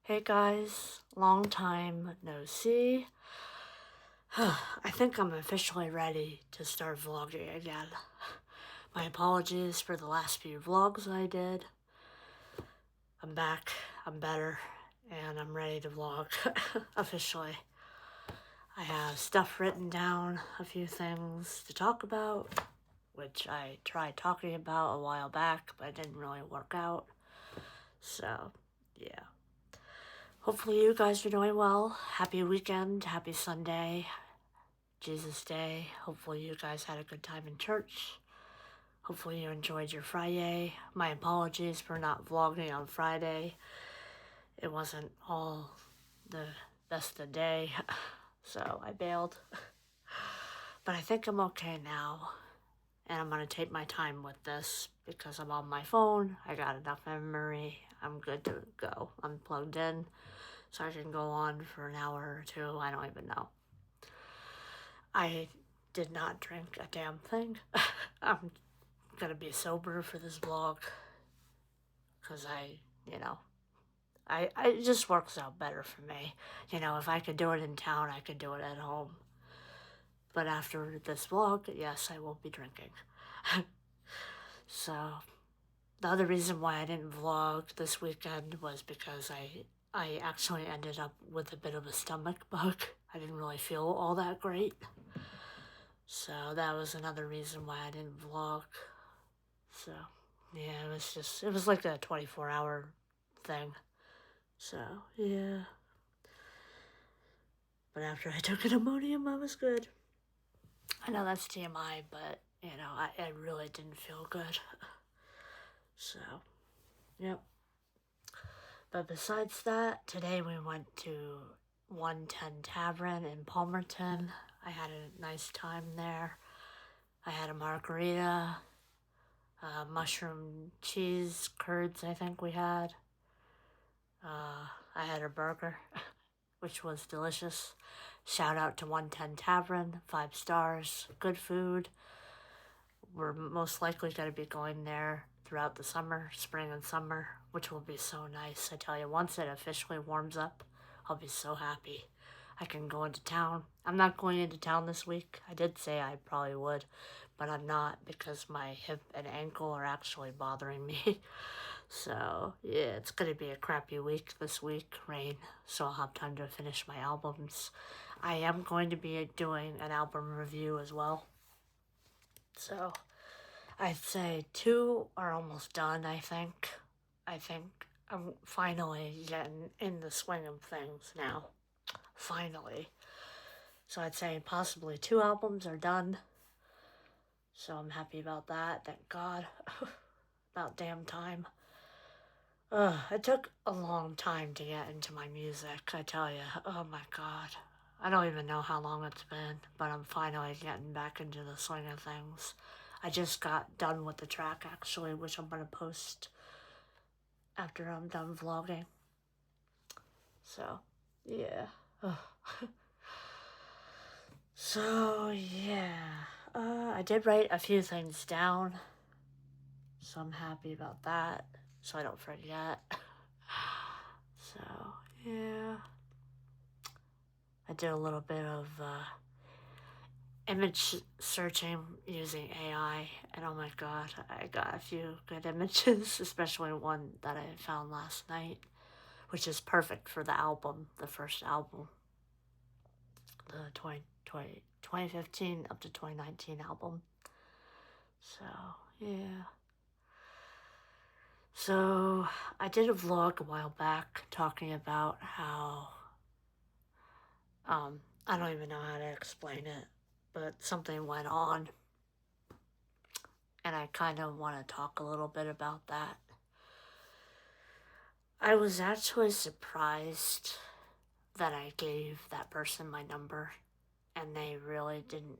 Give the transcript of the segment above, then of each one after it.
Hey guys, long time no see. I think I'm officially ready to start vlogging again. My apologies for the last few vlogs I did. I'm back, I'm better, and I'm ready to vlog officially. I have stuff written down, a few things to talk about, which I tried talking about a while back, but it didn't really work out. So, yeah. Hopefully you guys are doing well. Happy weekend, happy Sunday, Jesus Day. Hopefully you guys had a good time in church. Hopefully you enjoyed your Friday. My apologies for not vlogging on Friday. It wasn't all the best of the day, so I bailed. But I think I'm okay now, and I'm gonna take my time with this because I'm on my phone. I got enough memory. I'm good to go. I'm plugged in, so I can go on for an hour or two. I don't even know. I did not drink a damn thing. I'm gonna be sober for this vlog because it just works out better for me. If I could do it in town, I could do it at home. But after this vlog, yes, I will be drinking. So, the other reason why I didn't vlog this weekend was because I actually ended up with a bit of a stomach bug. I didn't really feel all that great. So that was another reason why I didn't vlog. So, yeah, it was like a 24-hour thing. So, yeah. But after I took an Imodium, I was good. I know that's TMI, but, I really didn't feel good. So, yep. But besides that, today we went to 110 Tavern in Palmerton. I had a nice time there. I had a margarita, mushroom cheese curds, I think we had. I had a burger, which was delicious. Shout out to 110 Tavern, 5 stars, good food. We're most likely going to be going there throughout the summer, spring and summer, which will be so nice. I tell you, once it officially warms up, I'll be so happy. I can go into town. I'm not going into town this week. I did say I probably would, but I'm not because my hip and ankle are actually bothering me. So, yeah, it's going to be a crappy week this week, rain, so I'll have time to finish my albums. I am going to be doing an album review as well. So, I'd say 2 are almost done, I think. I think I'm finally getting in the swing of things now. Finally. So I'd say possibly 2 albums are done. So I'm happy about that, thank God. About damn time. It took a long time to get into my music, I tell you. Oh my God. I don't even know how long it's been, but I'm finally getting back into the swing of things. I just got done with the track, actually, which I'm going to post after I'm done vlogging. So, yeah. So, yeah. I did write a few things down, so I'm happy about that, so I don't forget. So, yeah. I did a little bit of image searching using AI, and oh my God, I got a few good images, especially one that I found last night, which is perfect for the album, the first album, the 2015 up to 2019 album. So, yeah. So, I did a vlog a while back talking about how, I don't even know how to explain it, but something went on, and I kind of want to talk a little bit about that. I was actually surprised that I gave that person my number, and they really didn't,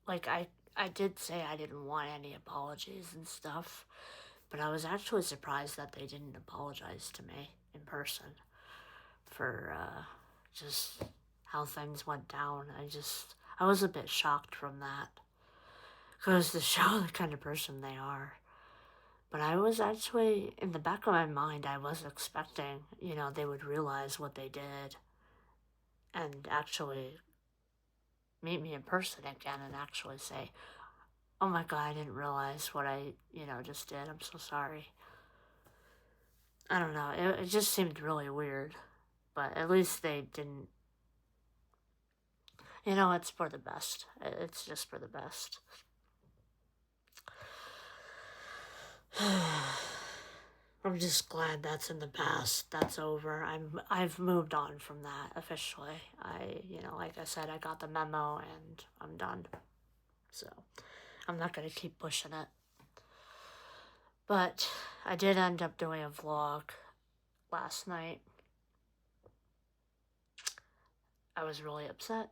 like, I did say I didn't want any apologies and stuff, but I was actually surprised that they didn't apologize to me in person for just how things went down. I was a bit shocked from that. Because to show the kind of person they are. But I was actually, in the back of my mind, I was expecting, they would realize what they did and actually meet me in person again and actually say, oh my God, I didn't realize what I, just did. I'm so sorry. I don't know. It just seemed really weird. But at least they didn't. It's for the best. It's just for the best. I'm just glad that's in the past. That's over. I've moved on from that officially. Like I said, I got the memo and I'm done. So I'm not gonna keep pushing it. But I did end up doing a vlog last night. I was really upset.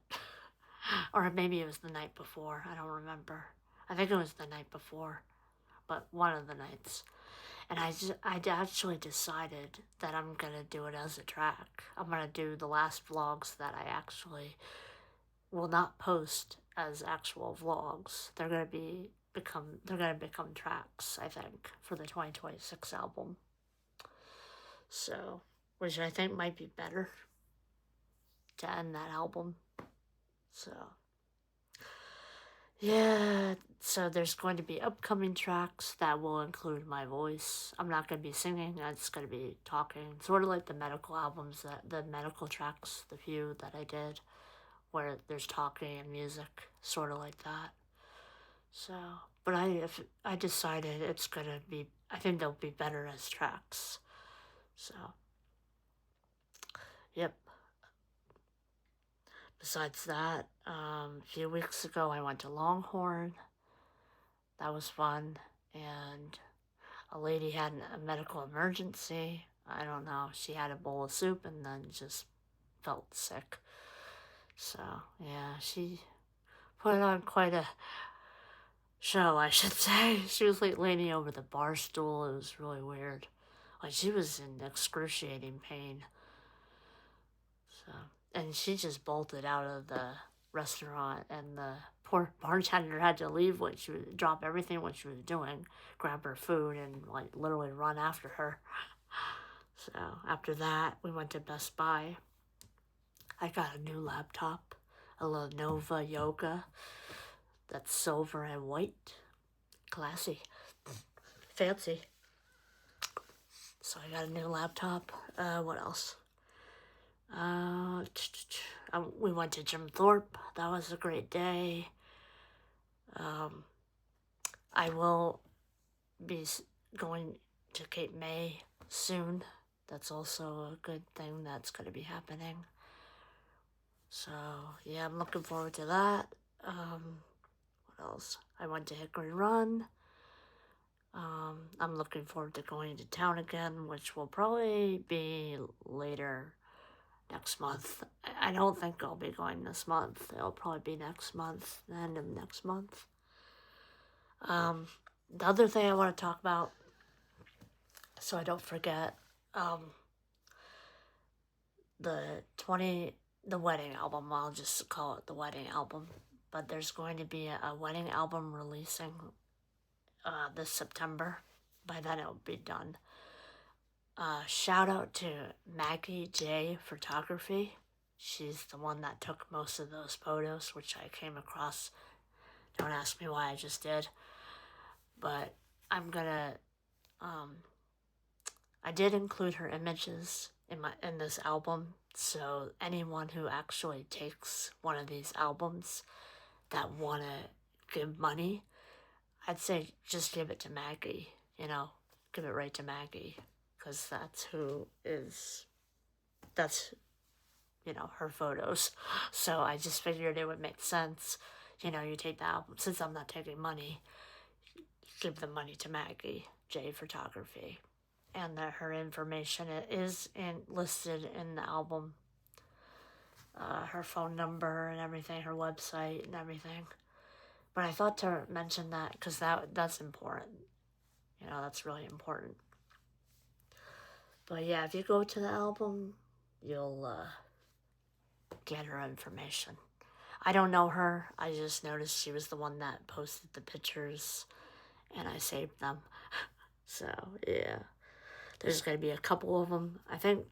Or maybe it was the night before. I don't remember. I think it was the night before, but one of the nights. And I actually decided that I'm gonna do it as a track. I'm gonna do the last vlogs that I actually will not post as actual vlogs. They're gonna become tracks, I think, for the 2026 album. So, which I think might be better to end that album. So, yeah, so there's going to be upcoming tracks that will include my voice. I'm not going to be singing, I'm just going to be talking. Sort of like the medical albums, the medical tracks, the few that I did, where there's talking and music, sort of like that. So, but I decided it's going to be, I think they'll be better as tracks. So, yep. Besides that, a few weeks ago I went to Longhorn. That was fun. And a lady had a medical emergency. I don't know. She had a bowl of soup and then just felt sick. So, yeah, she put on quite a show, I should say. She was like leaning over the bar stool. It was really weird. Like, she was in excruciating pain. So, and she just bolted out of the restaurant, and the poor bartender had to leave when she would drop everything what she was doing, grab her food, and like literally run after her. So after that, we went to Best Buy. I got a new laptop, a Lenovo Yoga that's silver and white. Classy. Fancy. So I got a new laptop. What else? We went to Jim Thorpe. That was a great day. I will be going to Cape May soon. That's also a good thing that's going to be happening. So, yeah, I'm looking forward to that. What else? I went to Hickory Run. I'm looking forward to going to town again, which will probably be later next month. I don't think I'll be going this month. It'll probably be next month, the end of next month. The other thing I want to talk about, so I don't forget, the wedding album. I'll just call it the wedding album. But there's going to be a wedding album releasing this September. By then it'll be done. Shout out to Maggie J Photography. She's the one that took most of those photos, which I came across. Don't ask me why, I just did. But I'm gonna, I did include her images in this album, so anyone who actually takes one of these albums that wanna give money, I'd say just give it to Maggie, give it right to Maggie, because that's her photos. So I just figured it would make sense, you take the album, since I'm not taking money, give the money to Maggie J Photography. And that her information is listed in the album. Her phone number and everything, her website and everything. But I thought to mention that because that's important. That's really important. But yeah, if you go to the album, you'll get her information. I don't know her. I just noticed she was the one that posted the pictures, and I saved them. So, yeah. There's going to be a couple of them. I think,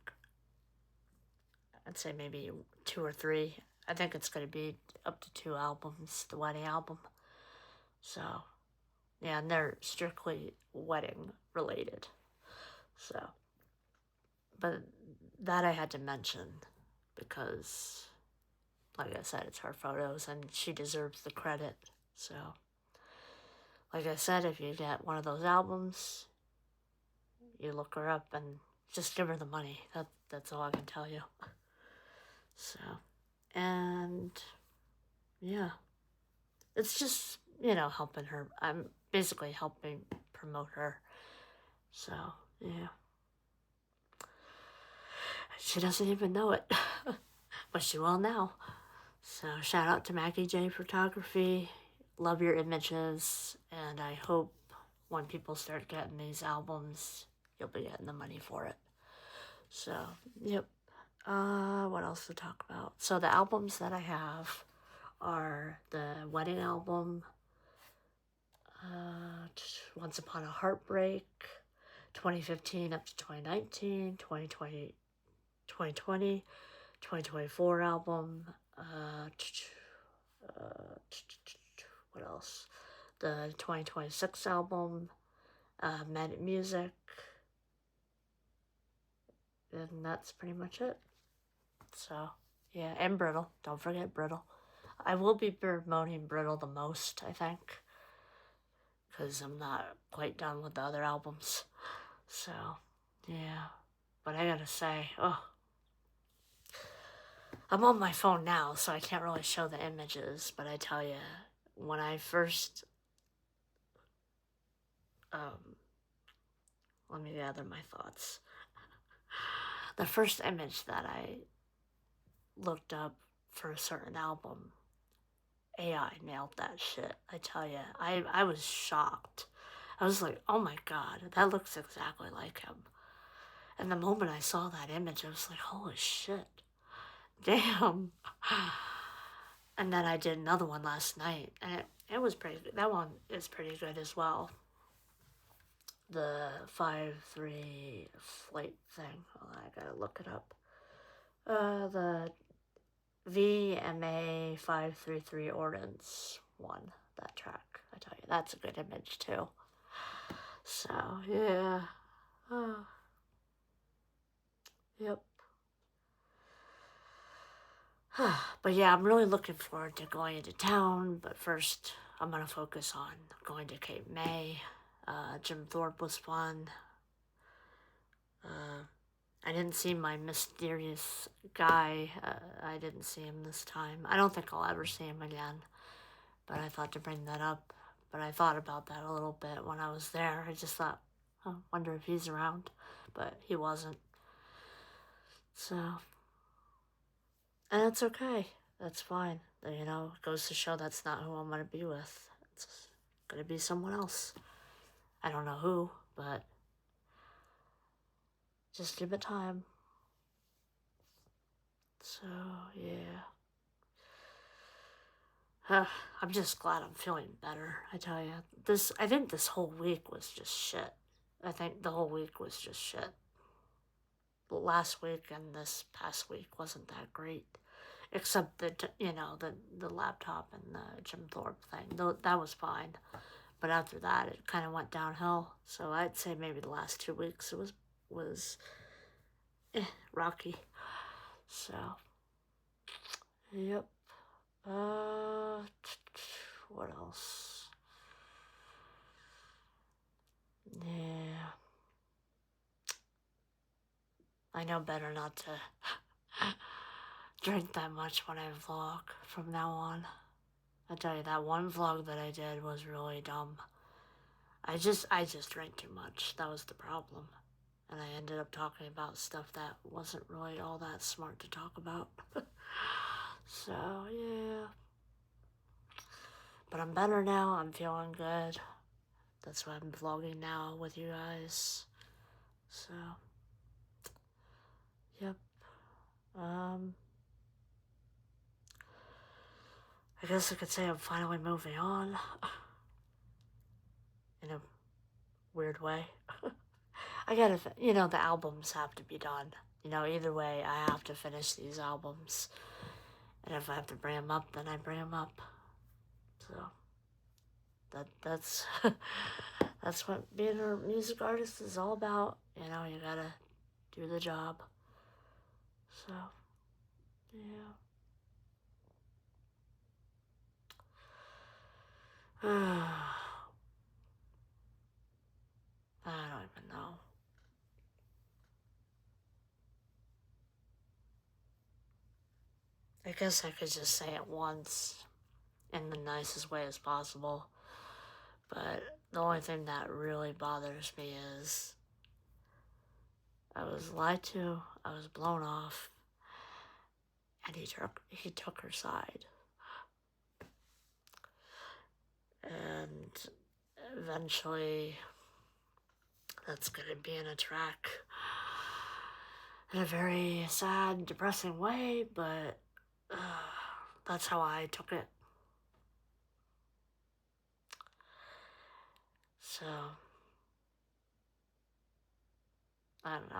I'd say maybe 2 or 3. I think it's going to be up to 2 albums, the wedding album. So, yeah, and they're strictly wedding related. So, but that I had to mention because, like I said, it's her photos and she deserves the credit. So, like I said, if you get one of those albums, you look her up and just give her the money. That's all I can tell you. So, and yeah, it's just, helping her. I'm basically helping promote her. So, yeah. She doesn't even know it, but she will now. So, shout out to Maggie J Photography. Love your images, and I hope when people start getting these albums, you'll be getting the money for it. So, yep. What else to talk about? So, the albums that I have are the wedding album, Once Upon a Heartbreak, 2015 up to 2019, 2020, 2024 album, what else? The 2026 album, Magic Music, and that's pretty much it. So, yeah, and Brittle. Don't forget Brittle. I will be promoting Brittle the most, I think, because I'm not quite done with the other albums. So, yeah. But I gotta say, I'm on my phone now, so I can't really show the images, but I tell you, when I first, let me gather my thoughts. The first image that I looked up for a certain album, AI nailed that shit. I tell you, I was shocked. I was like, oh my god, that looks exactly like him. And the moment I saw that image, I was like, holy shit. Damn. And then I did another one last night, and it was pretty good. That one is pretty good as well. The 5-3 flight thing. Hold on, I gotta look it up. The VMA 533 Ordnance one, that track. I tell you, that's a good image too. So, yeah. Yep. But yeah, I'm really looking forward to going into town. But first, I'm going to focus on going to Cape May. Jim Thorpe was fun. I didn't see my mysterious guy. I didn't see him this time. I don't think I'll ever see him again. But I thought to bring that up. But I thought about that a little bit when I was there. I just thought, wonder if he's around. But he wasn't. So, and it's okay. That's fine. It goes to show that's not who I'm going to be with. It's going to be someone else. I don't know who, but just give it time. So, yeah. I'm just glad I'm feeling better, I tell you. I think this whole week was just shit. I think the whole week was just shit. Last week and this past week wasn't that great. Except the laptop and the Jim Thorpe thing. That was fine. But after that, it kind of went downhill. So I'd say maybe the last 2 weeks it was rocky. So, yep. What else? Yeah. I know better not to drink that much when I vlog from now on. I tell you, that one vlog that I did was really dumb. I just drank too much. That was the problem. And I ended up talking about stuff that wasn't really all that smart to talk about. So, yeah. But I'm better now. I'm feeling good. That's why I'm vlogging now with you guys. So, yep. I guess I could say I'm finally moving on. weird way. I gotta, the albums have to be done. Either way, I have to finish these albums. And if I have to bring them up, then I bring them up. So that's that's what being a music artist is all about. You gotta do the job. So yeah. I don't even know. I guess I could just say it once in the nicest way as possible. But the only thing that really bothers me is I was lied to, I was blown off, and he took her side. And eventually that's gonna be in a track in a very sad, depressing way, but that's how I took it. So I don't know.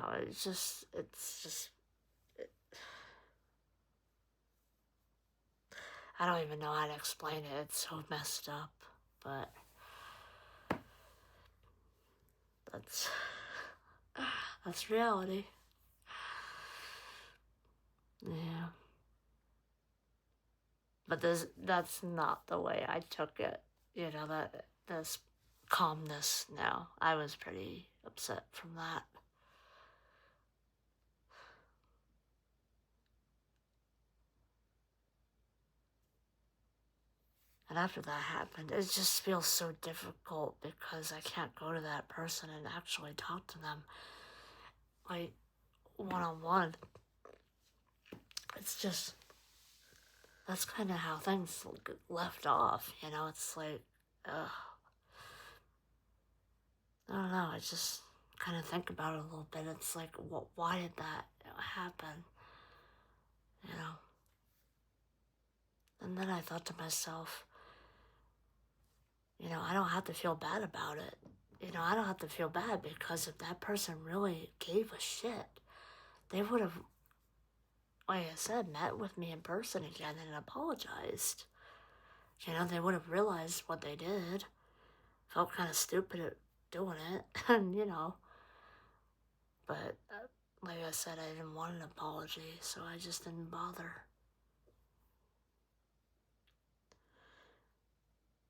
I don't even know how to explain it. It's so messed up, but that's that's reality. Yeah. But that's not the way I took it. That this calmness now. I was pretty upset from that. And after that happened, it just feels so difficult because I can't go to that person and actually talk to them, like, one-on-one. It's just, that's kind of how things left off, It's like, I don't know, I just kind of think about it a little bit. It's like, why did that happen, And then I thought to myself, I don't have to feel bad about it. I don't have to feel bad because if that person really gave a shit, they would have, like I said, met with me in person again and apologized. They would have realized what they did. Felt kind of stupid at doing it, and but like I said, I didn't want an apology, so I just didn't bother.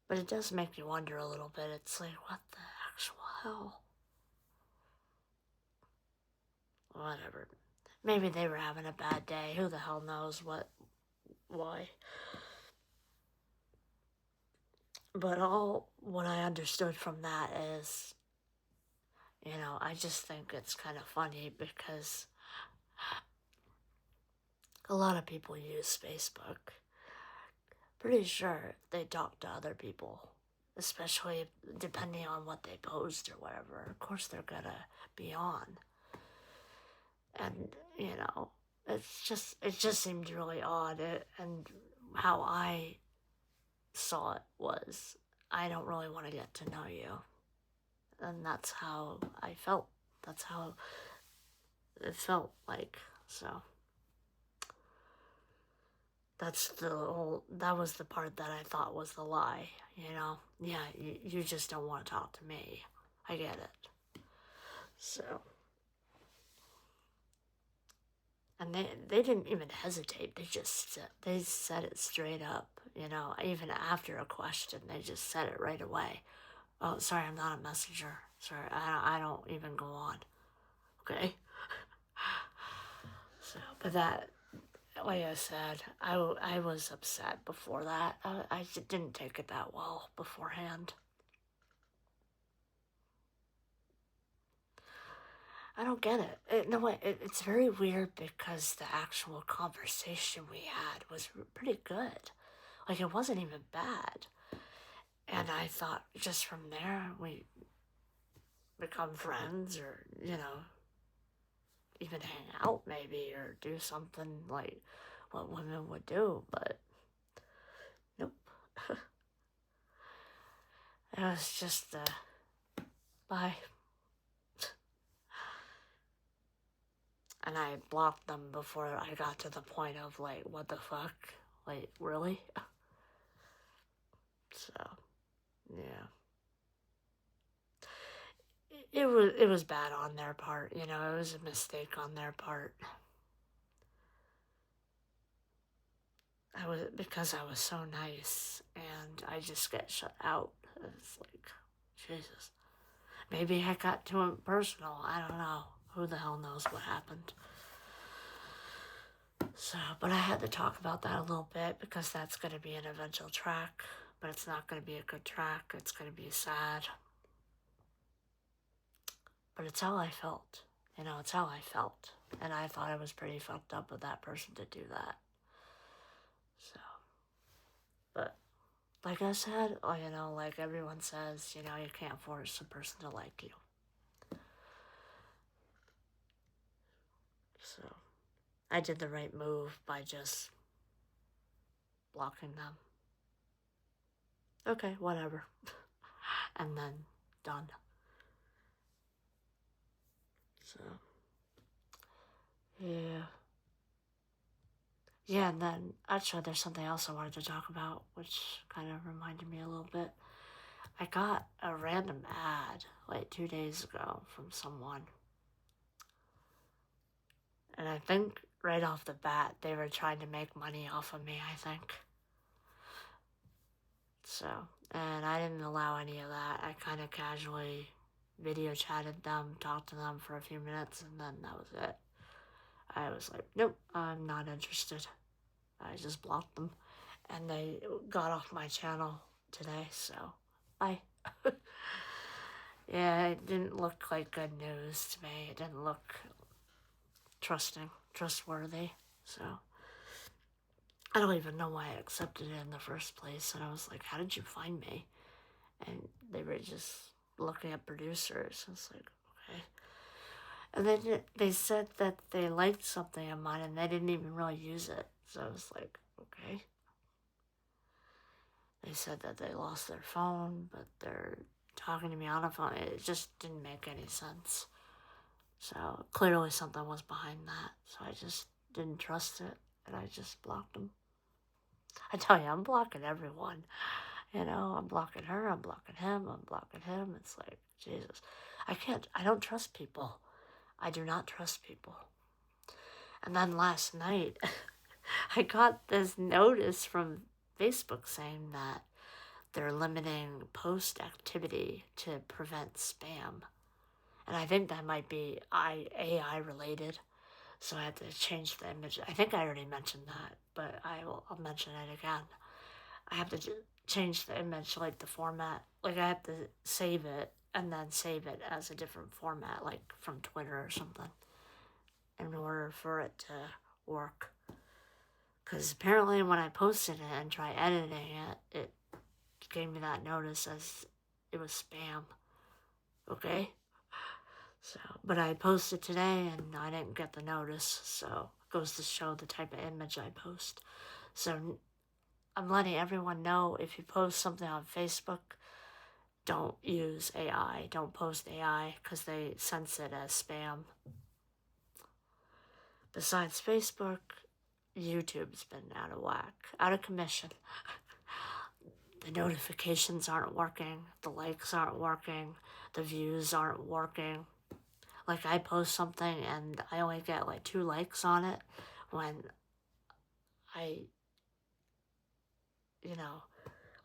But it does make me wonder a little bit. It's like, what the actual hell? Whatever. Maybe they were having a bad day. Who the hell knows why? But all what I understood from that is, I just think it's kind of funny because a lot of people use Facebook. Pretty sure they talk to other people, especially depending on what they post or whatever. Of course, they're gonna be on. And, it just seemed really odd. And how I saw it was, I don't really want to get to know you. And that's how I felt. That's how it felt like. So that was the part that I thought was the lie, Yeah, you just don't want to talk to me. I get it. So, and they didn't even hesitate. They said it straight up, even after a question, they just said it right away. Oh, sorry, I'm not a messenger. Sorry, I don't even go on. Okay. So, but that, like I said, I was upset before that. I didn't take it that well beforehand. I don't get it. No, it's very weird because the actual conversation we had was pretty good. Like, it wasn't even bad. And I thought just from there we become friends or, even hang out maybe or do something like what women would do, but nope. It was just Bye. And I blocked them before I got to the point of, like, what the fuck? Like, really? So, yeah. It was bad on their part, you know, it was a mistake on their part. Because I was so nice, and I just get shut out. It's like, Jesus. Maybe I got too impersonal. I don't know. Who the hell knows what happened? So, but I had to talk about that a little bit because that's going to be an eventual track, but it's not going to be a good track. It's going to be sad. But it's how I felt. You know, it's how I felt. And I thought I was pretty fucked up of that person to do that. So, but like I said, you know, like everyone says, you know, you can't force a person to like you. So, I did the right move by just blocking them. Okay, whatever. And then done. So, yeah. Yeah, and then actually there's something else I wanted to talk about, which kind of reminded me a little bit. I got a random ad like 2 days ago from someone. And I think right off the bat they were trying to make money off of me, I think. So, and I didn't allow any of that. I kind of casually video chatted them, talked to them for a few minutes, and then that was it. I was like, nope, I'm not interested. I just blocked them. And they got off my channel today, so bye. Yeah, it didn't look like good news to me. It didn't look trustworthy. So I don't even know why I accepted it in the first place. And I was like, how did you find me? And they were just looking at producers. I was like, okay. And then they said that they liked something of mine and they didn't even really use it. So I was like, okay. They said that they lost their phone, but they're talking to me on a phone. It just didn't make any sense. So clearly something was behind that. So I just didn't trust it, and I just blocked them. I tell you, I'm blocking everyone. You know, I'm blocking her, I'm blocking him, I'm blocking him. It's like, Jesus. I don't trust people. I do not trust people. And then last night, I got this notice from Facebook saying that they're limiting post activity to prevent spam. And I think that might be AI related. So I had to change the image. I think I already mentioned that, but I'll mention it again. I have to change the image, like the format. Like I have to save it and then save it as a different format, like from Twitter or something, in order for it to work. Because apparently when I posted it and tried editing it, it gave me that notice as it was spam. Okay? So, but I posted today and I didn't get the notice, so it goes to show the type of image I post. So I'm letting everyone know, if you post something on Facebook, don't use AI. Don't post AI because they sense it as spam. Besides Facebook, YouTube's been out of whack, out of commission. The notifications aren't working, the likes aren't working, the views aren't working. Like I post something and I only get like 2 likes on it when I, you know,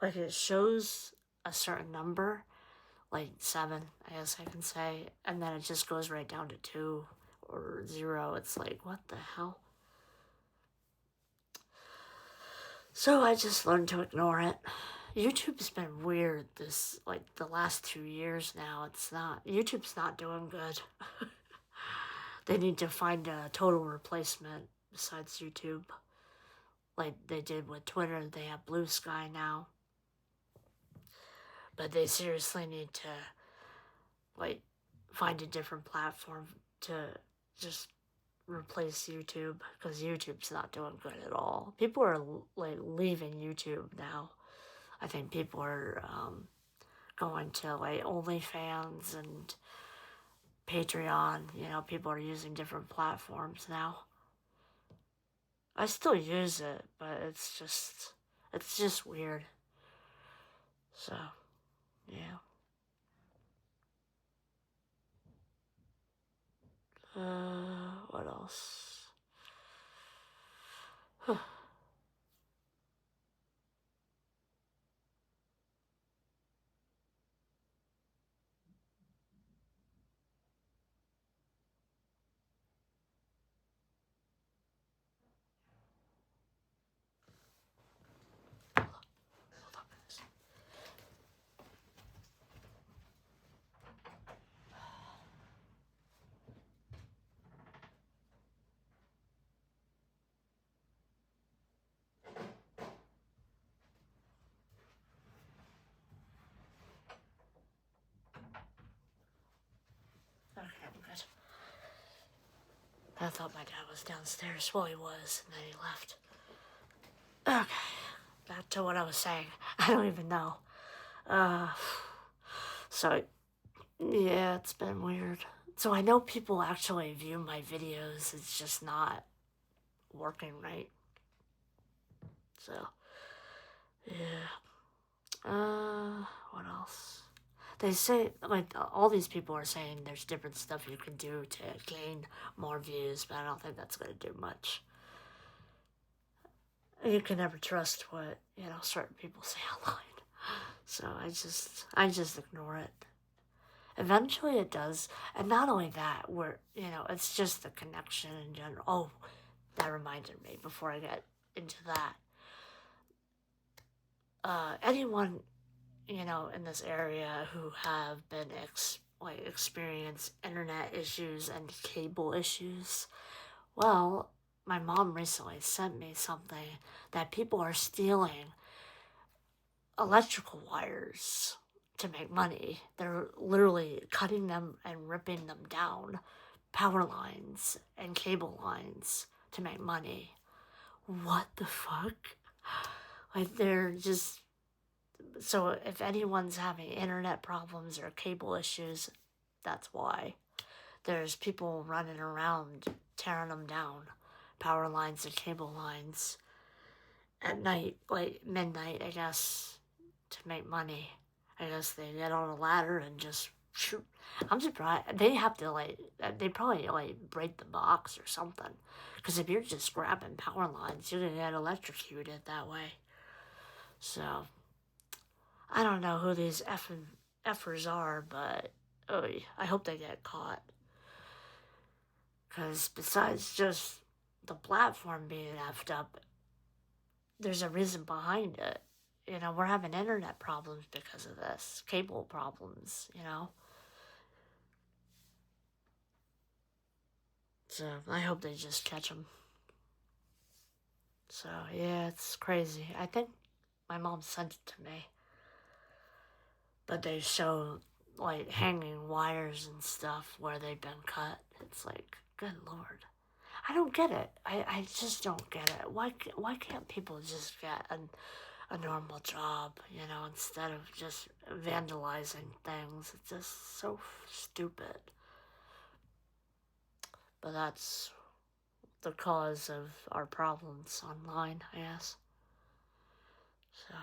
like it shows a certain number, like 7, I guess I can say, and then it just goes right down to 2 or 0. It's like, what the hell? So I just learned to ignore it. YouTube's been weird like the last 2 years now. YouTube's not doing good. They need to find a total replacement besides YouTube. Like they did with Twitter, they have Blue Sky now. But they seriously need to, like, find a different platform to just replace YouTube, because YouTube's not doing good at all. People are, like, leaving YouTube now. I think people are going to like OnlyFans and Patreon. You know, people are using different platforms now. I still use it, but it's just weird. So, yeah. What else? Okay, I'm good. I thought my dad was downstairs. Well, he was, and then he left. Okay, back to what I was saying. I don't even know. So, yeah, it's been weird. So I know people actually view my videos. It's just not working right. So, yeah. What else? They say, like, all these people are saying there's different stuff you can do to gain more views, but I don't think that's going to do much. You can never trust what, certain people say online. So I just ignore it. Eventually it does. And not only that, it's just the connection in general. Oh, that reminded me before I get into that. Anyone, in this area who have been experience internet issues and cable issues, well, my mom recently sent me something that people are stealing electrical wires to make money. They're literally cutting them and ripping them down, power lines and cable lines to make money. What the fuck? Like, they're just. So if anyone's having internet problems or cable issues, that's why. There's people running around tearing them down, power lines and cable lines, at night, like midnight, I guess, to make money. I guess they get on a ladder and just shoot. I'm surprised. They probably break the box or something. Because if you're just grabbing power lines, you're going to get electrocuted that way. So, I don't know who these effers are, but I hope they get caught. Because besides just the platform being effed up, there's a reason behind it. We're having internet problems because of this, cable problems. So I hope they just catch them. So yeah, it's crazy. I think my mom sent it to me. But they show like hanging wires and stuff where they've been cut. It's like, good lord. I don't get it. I just don't get it. Why can't people just get a normal job, instead of just vandalizing things? It's just so stupid. But that's the cause of our problems online, I guess. So,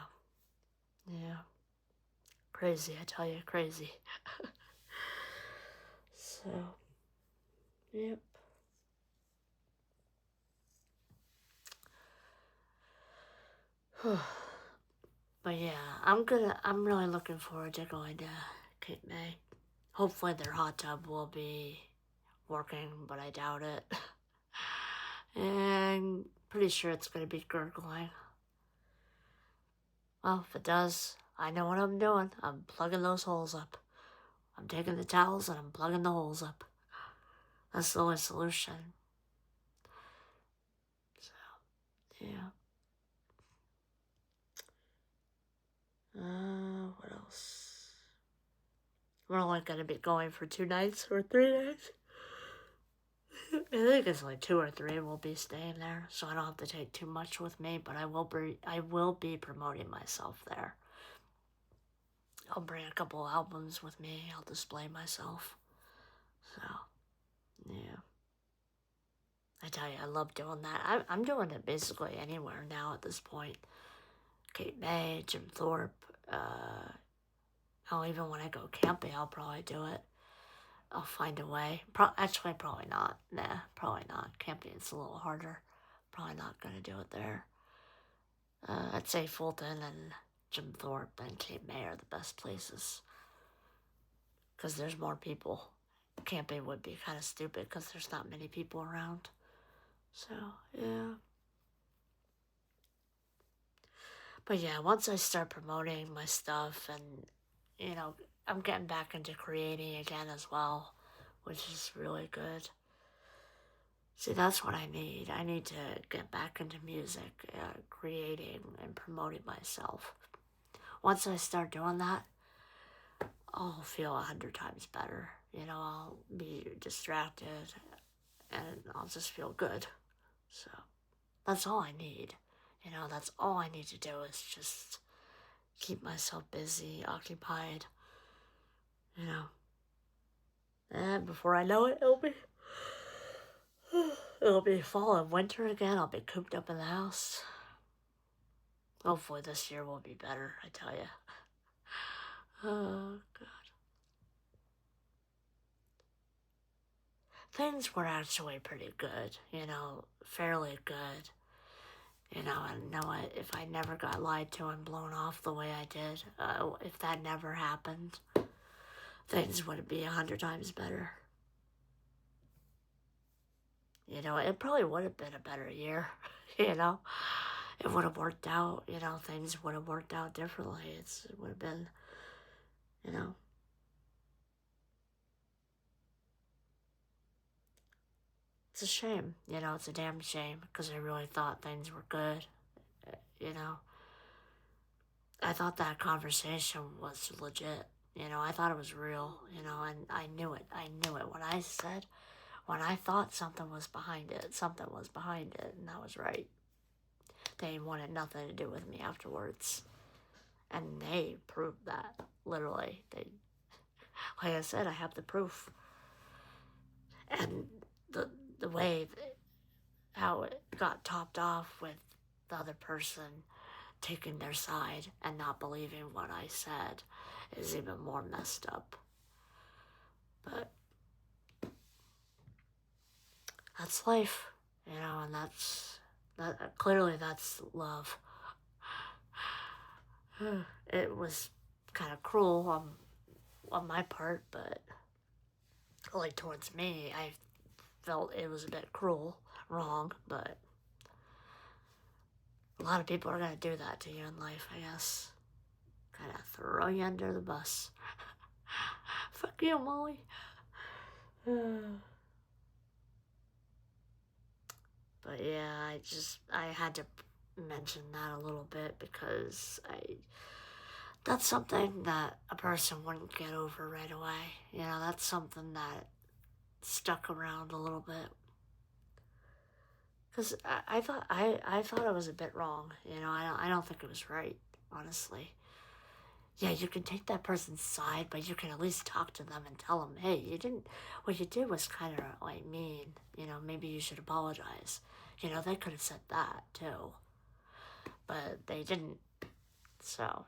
yeah. Crazy, I tell you, crazy. So, yep. But yeah, I'm really looking forward to going to Cape May. Hopefully their hot tub will be working, but I doubt it. And pretty sure it's going to be gurgling. Well, if it does, I know what I'm doing. I'm plugging those holes up. I'm taking the towels and I'm plugging the holes up. That's the only solution. So, yeah. What else? We're only going to be going for 2 nights or 3 nights. I think it's like 2 or 3 will be staying there, so I don't have to take too much with me, but I will be promoting myself there. I'll bring a couple albums with me. I'll display myself. So, yeah. I tell you, I love doing that. I'm doing it basically anywhere now at this point. Cape May, Jim Thorpe. Even when I go camping, I'll probably do it. I'll find a way. Actually, probably not. Nah, probably not. Camping is a little harder. Probably not going to do it there. I'd say Fulton and Jim Thorpe and Cape May are the best places. Because there's more people. Camping would be kind of stupid because there's not many people around. So, yeah. But yeah, once I start promoting my stuff and, I'm getting back into creating again as well, which is really good. See, that's what I need. I need to get back into music, creating and promoting myself. Once I start doing that, I'll feel 100 times better. I'll be distracted and I'll just feel good. So that's all I need. That's all I need to do is just keep myself busy, occupied. And before I know it, it'll be fall and winter again. I'll be cooped up in the house. Hopefully this year will be better, I tell you. Oh, God. Things were actually pretty good, fairly good. And if I never got lied to and blown off the way I did, if that never happened, things would be 100 times better. It probably would have been a better year, It would have worked out, things would have worked out differently. It would have been, It's a shame, it's a damn shame because I really thought things were good, I thought that conversation was legit, I thought it was real, and I knew it. When I thought something was behind it, and that was right. They wanted nothing to do with me afterwards. And they proved that, literally. Like I said, I have the proof. And the way how it got topped off with the other person taking their side and not believing what I said is even more messed up. But that's life, and clearly that's love. It was kind of cruel on my part, but like towards me, I felt it was a bit cruel, wrong, but a lot of people are going to do that to you in life, I guess. Kind of throw you under the bus. Fuck you, Molly. But yeah, I had to mention that a little bit because that's something that a person wouldn't get over right away. That's something that stuck around a little bit. Because I thought it was a bit wrong. I don't think it was right, honestly. Yeah, you can take that person's side, but you can at least talk to them and tell them, hey, what you did was kind of like mean. Maybe you should apologize. They could have said that too, but they didn't. So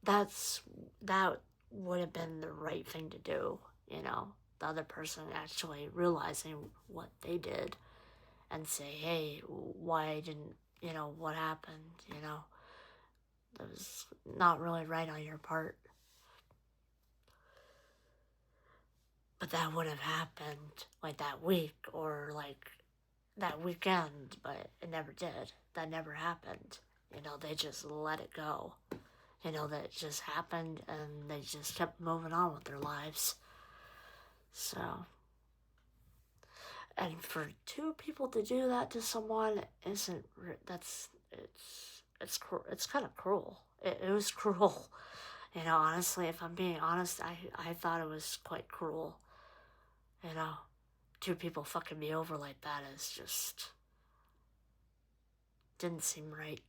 that would have been the right thing to do. The other person actually realizing what they did and say, hey, why didn't, what happened, that was not really right on your part. But that would have happened like that week or like that weekend, but it never did. That never happened. They just let it go. That it just happened and they just kept moving on with their lives. So, and for two people to do that to someone it's kind of cruel. It was cruel. Honestly, if I'm being honest, I thought it was quite cruel. Two people fucking me over like that is just didn't seem right.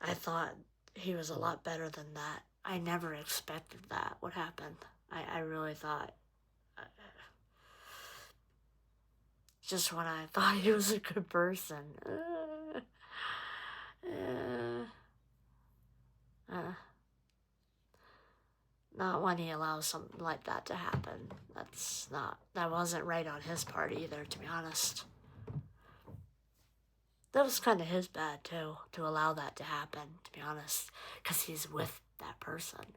I thought he was a lot better than that. I never expected that would happen. I really thought, uh, just when I thought he was a good person. Uh, uh, Not when he allows something like that to happen. That wasn't right on his part either, to be honest. That was kind of his bad too, to allow that to happen, to be honest, because he's with that person.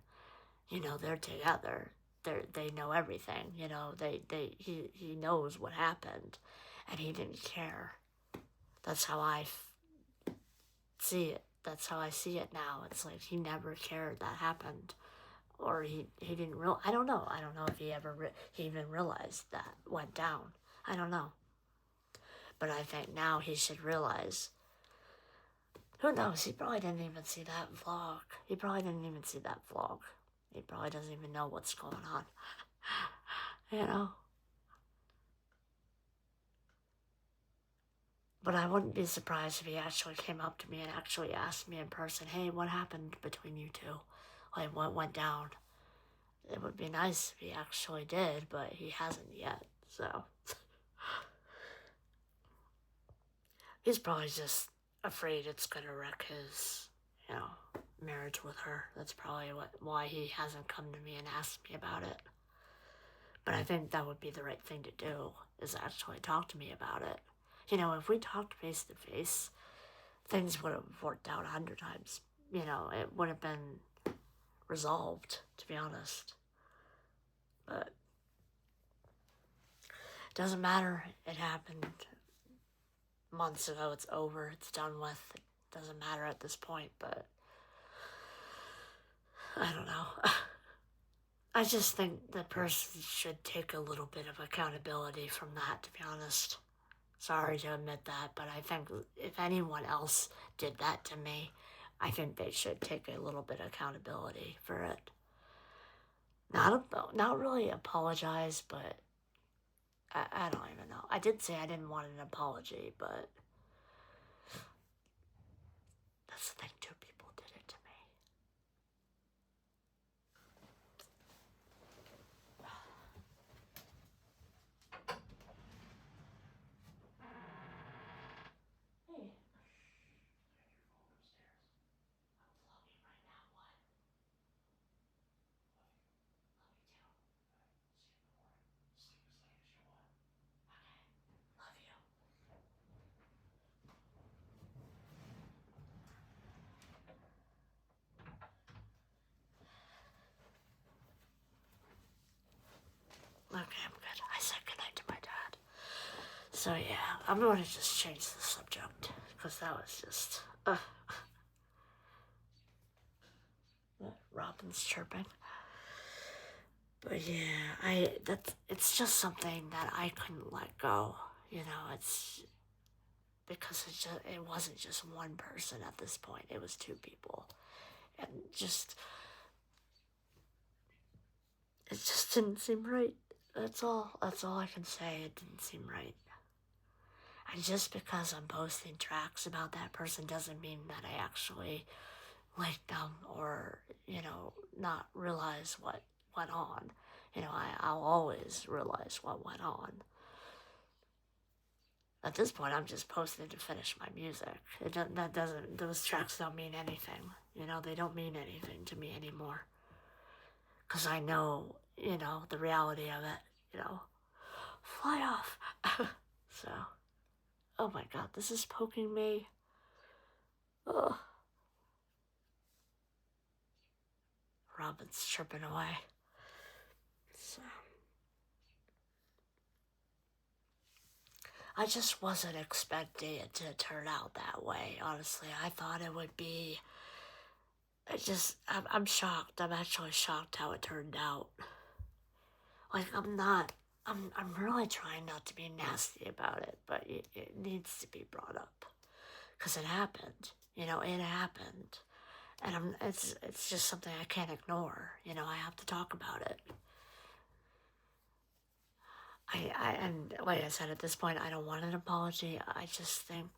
They're together. They know everything. He knows what happened, and he didn't care. That's how I see it. That's how I see it now. It's like he never cared that happened, or he didn't real. I don't know. I don't know if he even realized that went down. I don't know. But I think now he should realize. Who knows? He probably didn't even see that vlog. He probably didn't even see that vlog. He probably doesn't even know what's going on. you know? But I wouldn't be surprised if he actually came up to me and actually asked me in person, hey, what happened between you two? Like, what went down? It would be nice if he actually did, but he hasn't yet, so. He's probably just afraid it's gonna wreck his, marriage with her. That's probably why he hasn't come to me and asked me about it. But I think that would be the right thing to do, is actually talk to me about it. If we talked face to face, things would have worked out 100 times. It would have been resolved, to be honest. But it doesn't matter. It happened months ago. It's over. It's done with. It doesn't matter at this point, but I don't know. I just think the person should take a little bit of accountability from that, to be honest. Sorry to admit that, but I think if anyone else did that to me, I think they should take a little bit of accountability for it. Not really apologize, but I don't even know. I did say I didn't want an apology, but that's the thing, two people did it to me. Hey. I'm vlogging right now. What? Love you. Okay, I'm good. I said goodnight to my dad. So yeah, I'm going to just change the subject, because that was just, Robin's chirping. But yeah, it's just something that I couldn't let go. It's because it wasn't just one person at this point. It was two people, and it just didn't seem right. That's all. That's all I can say. It didn't seem right. And just because I'm posting tracks about that person doesn't mean that I actually like them, or not realize what went on. I'll always realize what went on. At this point, I'm just posting to finish my music. Those tracks don't mean anything. They don't mean anything to me anymore. Because I know, the reality of it, fly off. So, oh my god, this is poking me. Ugh. Robin's chirping away. So, I just wasn't expecting it to turn out that way, honestly. I thought it would be. I'm shocked. I'm actually shocked how it turned out. Like, I'm really trying not to be nasty about it, but it needs to be brought up. Because it happened. It happened. And it's just something I can't ignore. I have to talk about it. And like I said, at this point, I don't want an apology. I just think,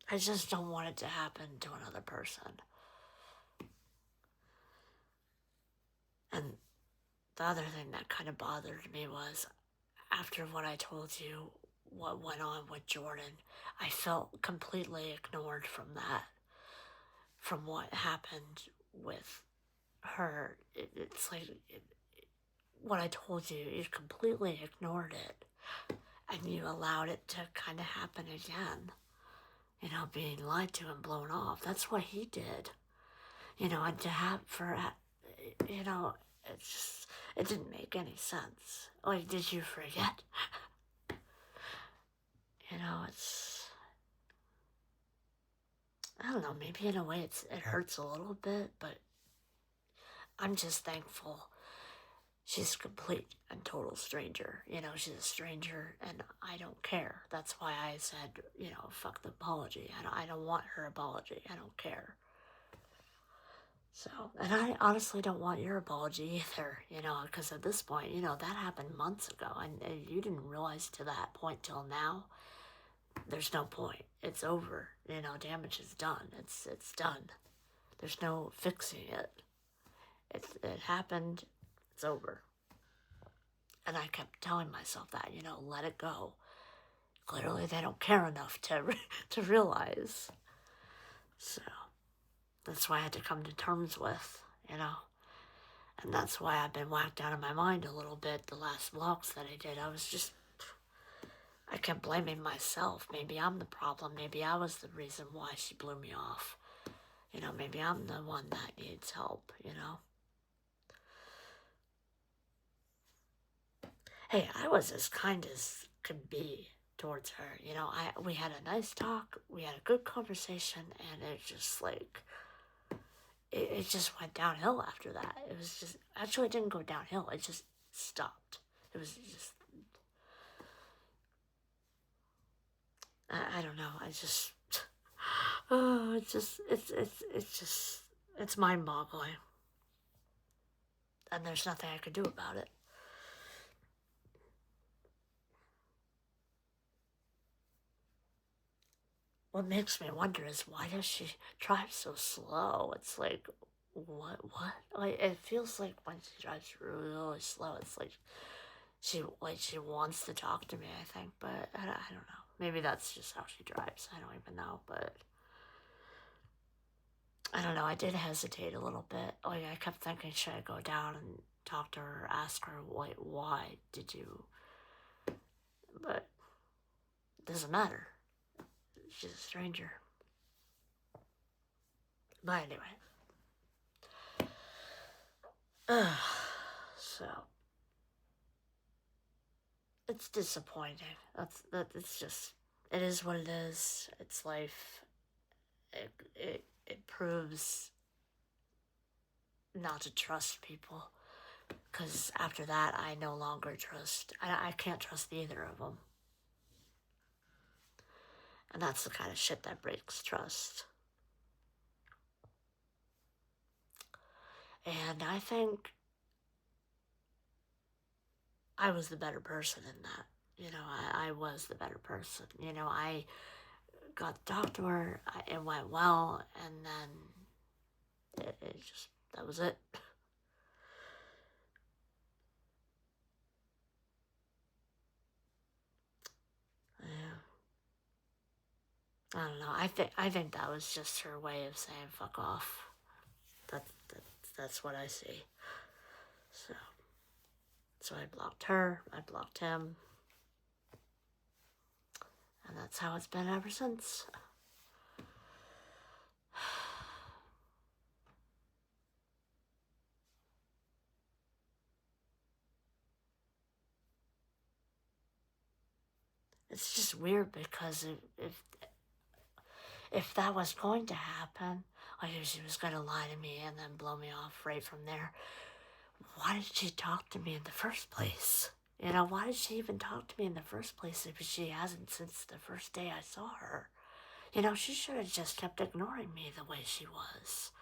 I just don't want it to happen to another person. And the other thing that kind of bothered me was after what I told you, what went on with Jordan, I felt completely ignored from that, from what happened with her. It's like what I told you, you completely ignored it and you allowed it to kind of happen again. Being lied to and blown off. That's what he did. And to have it just, it didn't make any sense. Like, did you forget? It's, I don't know, maybe in a way it hurts a little bit, but I'm just thankful she's a complete and total stranger. She's a stranger and I don't care. That's why I said, fuck the apology. I don't want her apology. I don't care. So, and I honestly don't want your apology either, because at this point, that happened months ago and you didn't realize to that point till now. There's no point. It's over. Damage is done. It's done. There's no fixing it. It happened. It's over. And I kept telling myself that, let it go. Clearly, they don't care enough to realize. So that's why I had to come to terms with, And that's why I've been whacked out of my mind a little bit the last vlogs that I did. I kept blaming myself. Maybe I'm the problem. Maybe I was the reason why she blew me off. Maybe I'm the one that needs help, Hey, I was as kind as could be towards her. We had a nice talk. We had a good conversation. And it just it just went downhill after that. It was just, actually it didn't go downhill. It just stopped. It was just, I don't know. It's mind boggling. And there's nothing I could do about it. What makes me wonder is why does she drive so slow? It's like, what? Like, it feels like when she drives really slow, it's like she wants to talk to me, I think, but I don't know. Maybe that's just how she drives. I don't even know, but I don't know. I did hesitate a little bit. Like, I kept thinking, should I go down and talk to her, ask her, why did you? But it doesn't matter. She's a stranger. But anyway. So it's disappointing. It's just, it is what it is. It's life. It proves not to trust people. Because after that, I no longer trust. I can't trust either of them. And that's the kind of shit that breaks trust. And I think I was the better person in that. I was the better person. I got to talk to her. It went well. And then it just, that was it. Yeah. I don't know. I think that was just her way of saying fuck off. That's what I see. So I blocked her. I blocked him. And that's how it's been ever since. It's just weird because if that was going to happen, like if she was going to lie to me and then blow me off right from there, why did she talk to me in the first place? Why did she even talk to me in the first place if she hasn't since the first day I saw her? She should have just kept ignoring me the way she was.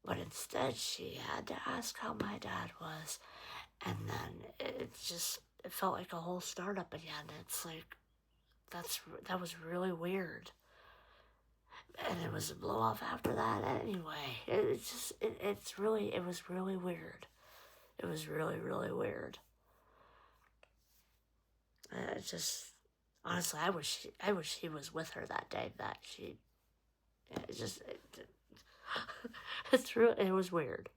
But instead, she had to ask how my dad was. And then it felt like a whole startup again. It's like, that was really weird. And it was a blow off after that anyway. It was really weird. It was really, really weird. It's just, honestly, I wish he was with her that day. That she, it just, it's real. It was weird.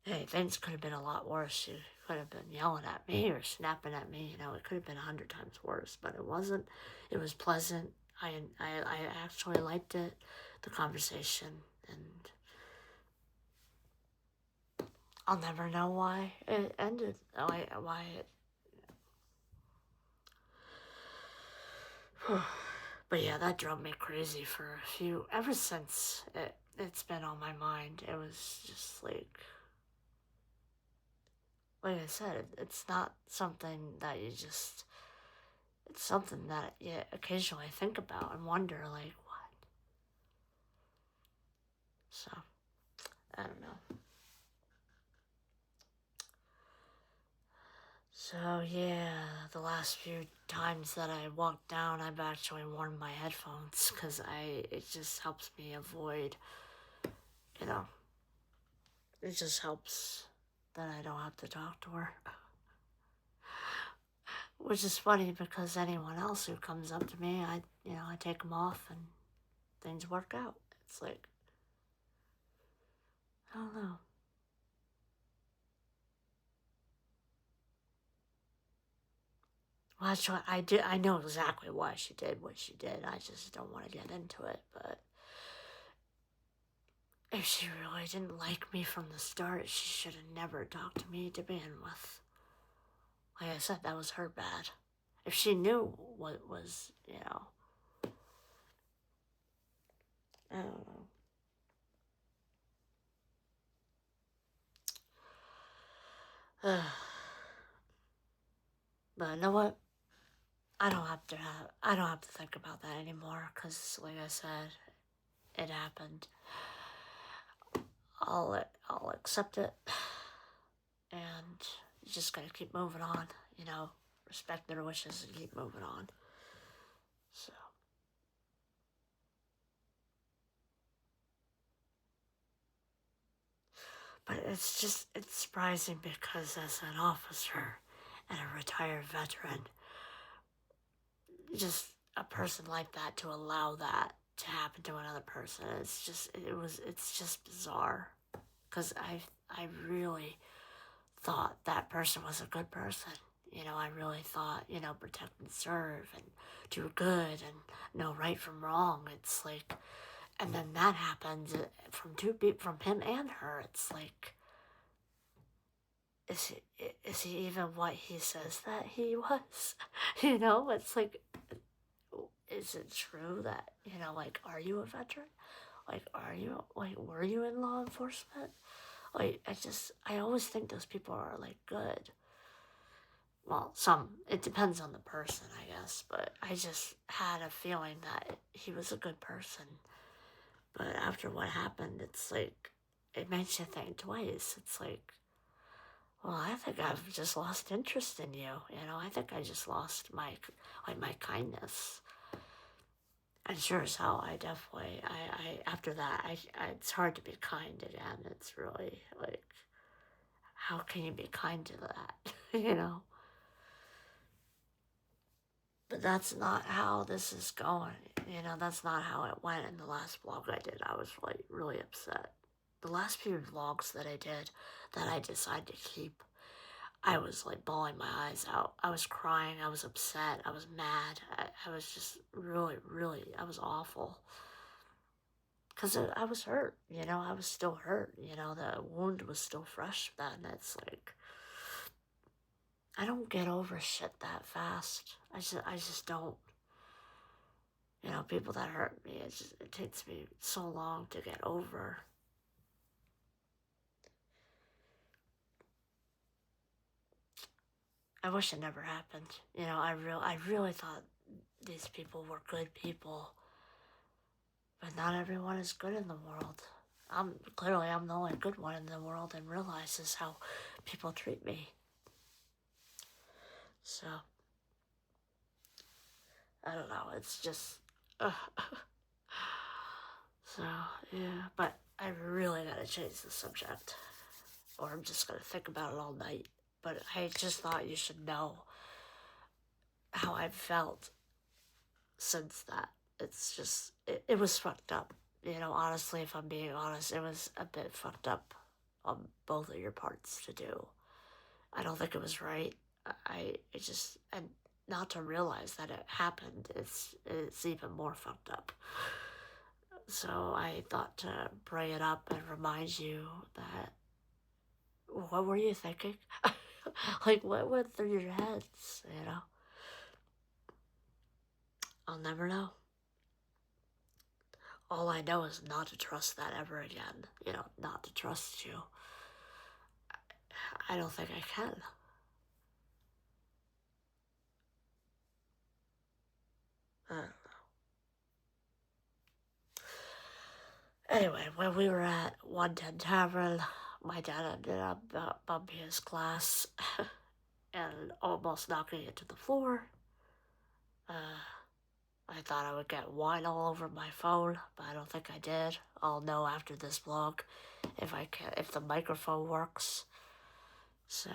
Hey, things could have been a lot worse. She could have been yelling at me or snapping at me. It could have been 100 times worse, but it wasn't. It was pleasant. I actually liked it, the conversation, and I'll never know why it ended. Why it. But yeah, that drove me crazy for a few. Ever since it's been on my mind. It was just like I said, it's not something that you just. It's something that you occasionally think about and wonder, like, what? So, I don't know. So, yeah, the last few times that I walked down, I've actually worn my headphones because it just helps me avoid, you know, it just helps that I don't have to talk to her. Which is funny because anyone else who comes up to me, I take them off and things work out. It's like, I don't know. Well, actually, I know exactly why she did what she did. I just don't want to get into it. But if she really didn't like me from the start, she should have never talked to me to begin with. Like I said, that was her bad. If she knew what was, I don't know. But you know what? I don't have to think about that anymore. Cause like I said, it happened. I'll accept it, and you just gotta keep moving on. Respect their wishes and keep moving on. So, but it's surprising because as an officer and a retired veteran, just a person like that to allow that to happen to another person, it's just bizarre. Because I really thought that person was a good person. I really thought, protect and serve and do good and know right from wrong. It's like, and then that happens from two people, from him and her. It's like, is he even what he says that he was? It's like, is it true that, like, are you a veteran? Like, were you in law enforcement? Like, I always think those people are, like, good. Well, it depends on the person, I guess, but I just had a feeling that he was a good person. But after what happened, it's like, it makes you think twice. It's like, well, I think I've just lost interest in you. I think I just lost my kindness. And sure as hell, I definitely, after that, it's hard to be kind again. It's really like, how can you be kind to that? But that's not how this is going. That's not how it went in the last vlog I did. I was like really upset. The last few vlogs that I did that I decided to keep, I was like bawling my eyes out. I was crying. I was upset. I was mad. I was just really, really, I was awful. Because I was hurt, I was still hurt. The wound was still fresh then. It's like, I don't get over shit that fast. I just don't. People that hurt me, it takes me so long to get over. I wish it never happened. I really thought these people were good people, but not everyone is good in the world. I'm the only good one in the world and realizes how people treat me. So, I don't know. It's just. Uh, so, yeah. But I really gotta change the subject. Or I'm just gonna think about it all night. But I just thought you should know how I've felt since that. It's just. It was fucked up. Honestly, if I'm being honest, it was a bit fucked up on both of your parts to do. I don't think it was right. It just, and not to realize that it happened, it's even more fucked up. So I thought to bring it up and remind you that, what were you thinking? Like, what went through your heads, I'll never know. All I know is not to trust that ever again. Not to trust you. I don't think I can. I don't know. Anyway, when we were at 110 Tavern, my dad ended up bumping his glass and almost knocking it to the floor. I thought I would get wine all over my phone, but I don't think I did. I'll know after this vlog if the microphone works. So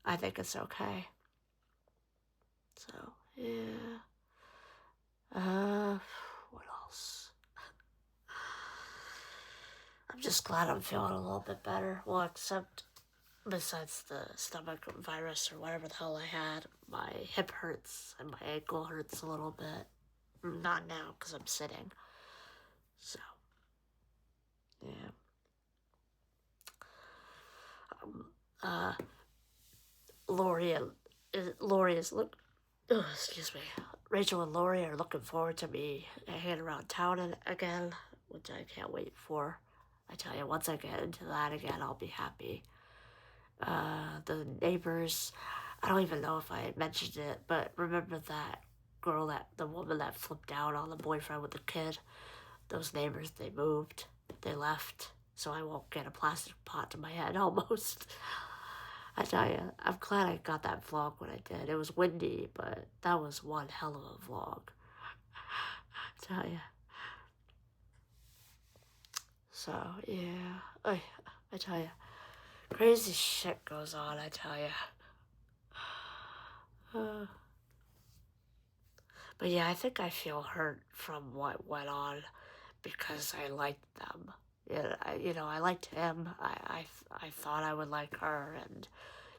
I think it's okay. So yeah. What else? I'm just glad I'm feeling a little bit better. Well, except besides the stomach virus or whatever the hell I had, my hip hurts and my ankle hurts a little bit. Not now, because I'm sitting. So, yeah. Uh, Lori is excuse me. Rachel and Lori are looking forward to me hanging around town again, which I can't wait for. I tell you, once I get into that again, I'll be happy. The neighbors, I don't even know if I had mentioned it, but remember that the woman that flipped out on the boyfriend with the kid? Those neighbors, they moved, they left, so I won't get a plastic pot to my head almost. I tell you, I'm glad I got that vlog when I did. It was windy, but that was one hell of a vlog. I tell you. So, yeah. I tell you. Crazy shit goes on, I tell you. But yeah, I think I feel hurt from what went on because I liked them. I liked him. I thought I would like her, and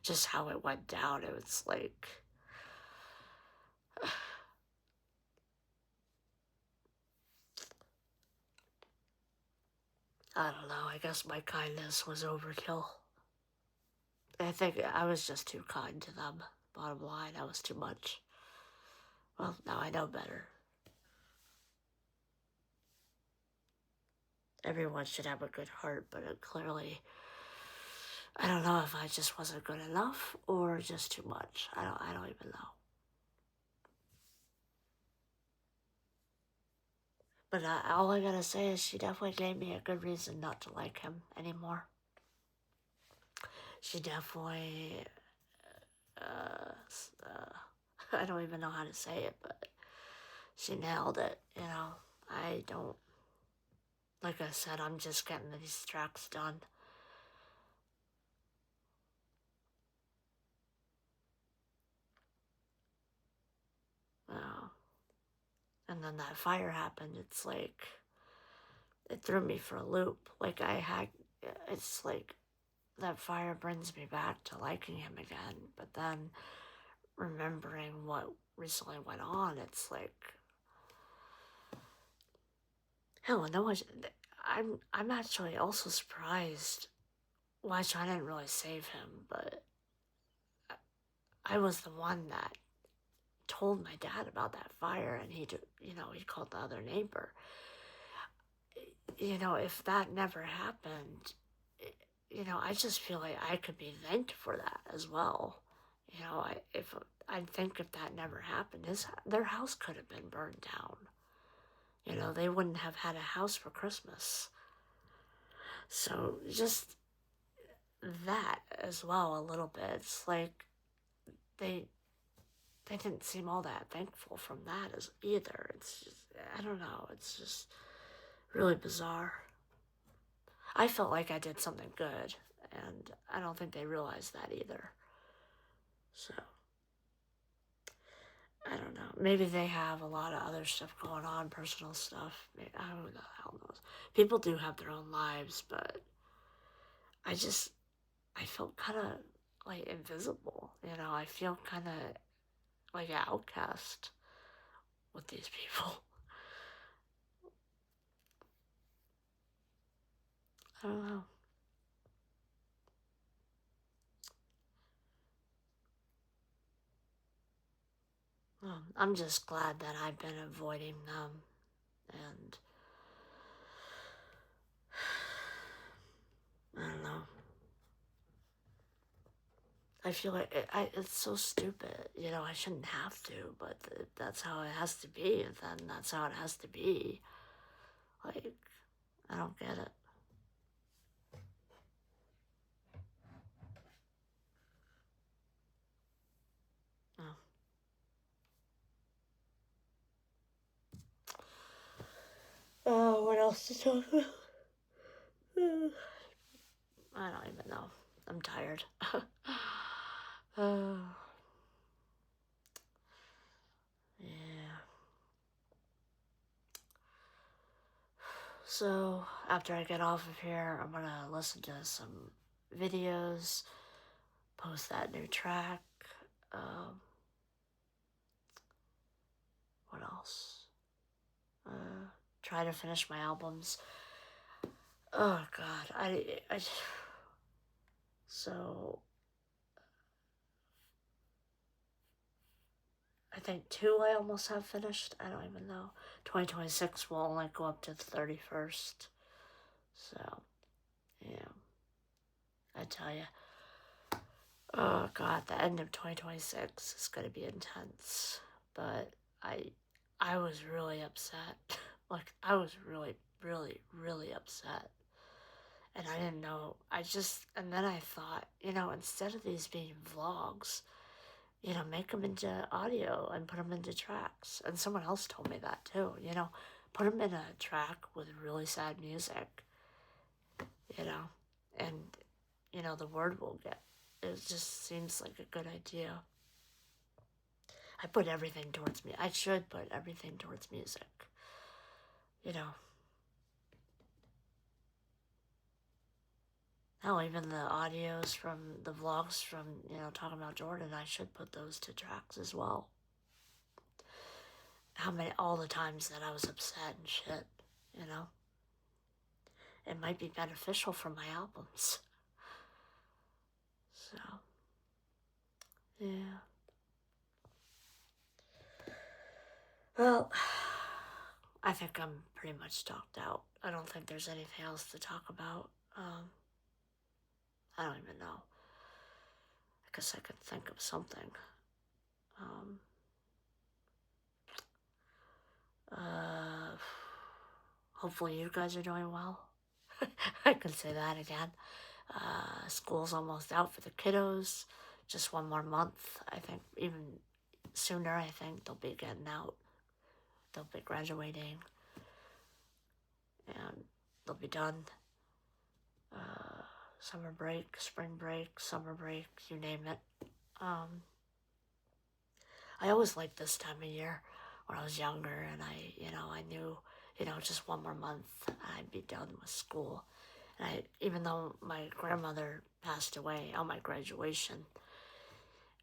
just how it went down, it was like, I don't know. I guess my kindness was overkill. I think I was just too kind to them. Bottom line, I was too much. Well, now I know better. Everyone should have a good heart, but clearly, I don't know if I just wasn't good enough or just too much. I don't even know. But all I gotta say is she definitely gave me a good reason not to like him anymore. She definitely, I don't even know how to say it, but she nailed it, I don't, like I said, I'm just getting these tracks done. Oh. And then that fire happened. It's like, it threw me for a loop. It's like that fire brings me back to liking him again. But then remembering what recently went on, it's like, hell, no, I'm actually also surprised. Well, I didn't really save him, but I was the one that told my dad about that fire, and he called the other neighbor. If that never happened, I just feel like I could be thanked for that as well. I think if that never happened, their house could have been burned down. They wouldn't have had a house for Christmas. So just that as well, a little bit. It's like they didn't seem all that thankful from that as either. It's just, I don't know, it's just really bizarre. I felt like I did something good, and I don't think they realized that either. So, I don't know. Maybe they have a lot of other stuff going on, personal stuff. Maybe, I don't know, the hell knows. People do have their own lives, but I just, I felt kind of like invisible. I feel kind of like an outcast with these people. I don't know. I'm just glad that I've been avoiding them, and I don't know. I feel like it's so stupid. I shouldn't have to, but that's how it has to be, and then that's how it has to be. Like, I don't get it. Oh. What else to talk about? I don't even know. I'm tired. uh, yeah. So, after I get off of here, I'm gonna listen to some videos, post that new track. Um, what else? Try to finish my albums. Oh God, so I think two I almost have finished. I don't even know. 2026 will only go up to the 31st. So, yeah, I tell you. Oh God, the end of 2026 is gonna be intense. But I, I was really upset. Like I was really, really, really upset. And I didn't know. And then I thought, instead of these being vlogs, make them into audio and put them into tracks. And someone else told me that too, put them in a track with really sad music, you know, and, the word will get, it just seems like a good idea. I put everything towards me. I should put everything towards music, you know. Hell, even the audios from the vlogs from, talking about Jordan, I should put those to tracks as well. All the times that I was upset and shit, you know? It might be beneficial for my albums. So, yeah. Well, I think I'm pretty much talked out. I don't think there's anything else to talk about. I don't even know. I guess I could think of something. Um, uh, Hopefully you guys are doing well. I can say that again. School's almost out for the kiddos. Just one more month. I think even sooner, I think they'll be getting out. They'll be graduating. And they'll be done. Summer break, spring break, summer break, you name it. I always liked this time of year when I was younger, and I knew, just one more month I'd be done with school. And even though my grandmother passed away on my graduation,